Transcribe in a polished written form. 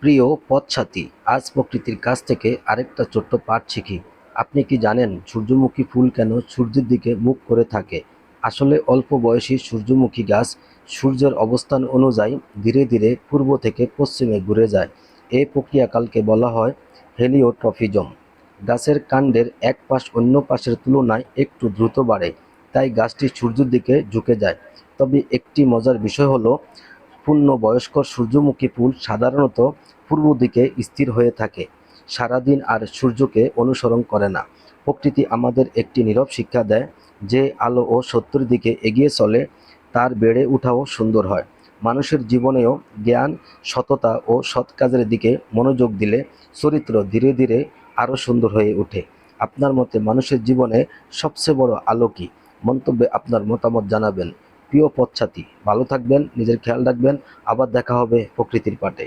প্রিয় পথসাথী, আজ প্রকৃতির কাছ থেকে আরেকটা ছোট্ট পাঠ শিখি। আপনি কি জানেন সূর্যমুখী ফুল কেন সূর্যের দিকে মুখ করে থাকে? আসলে অল্প বয়সী সূর্যমুখী গাছ সূর্যের অবস্থান অনুযায়ী ধীরে ধীরে পূর্ব থেকে পশ্চিমে ঘুরে যায়। এই প্রক্রিয়াকালকে বলা হয় হেলিওট্রফিজম। গাছের কাণ্ডের এক পাশ অন্য পাশের তুলনায় একটু দ্রুত বাড়ে, তাই গাছটি সূর্যের দিকে ঝুঁকে যায়। তবে একটি মজার বিষয় হলো, পূর্ণবয়স্ক সূর্যমুখী ফুল সাধারণত পূর্ব দিকে স্থির হয়ে থাকে, সারাদিন আর সূর্যকে অনুসরণ করে না। প্রকৃতি আমাদের একটি নীরব শিক্ষা দেয়, যে আলো ও সত্যের দিকে এগিয়ে চলে তার বেড়ে ওঠাও সুন্দর হয়। মানুষের জীবনেও জ্ঞান, সততা ও সৎ কাজের দিকে মনোযোগ দিলে চরিত্র ধীরে ধীরে আরও সুন্দর হয়ে ওঠে। আপনার মতে মানুষের জীবনে সবচেয়ে বড় আলো কী? মন্তব্যে আপনার মতামত জানাবেন। প্রিয় পথসাথী, ভালো থাকবেন, নিজের খেয়াল রাখবেন। আবার দেখা হবে প্রকৃতির পাটে।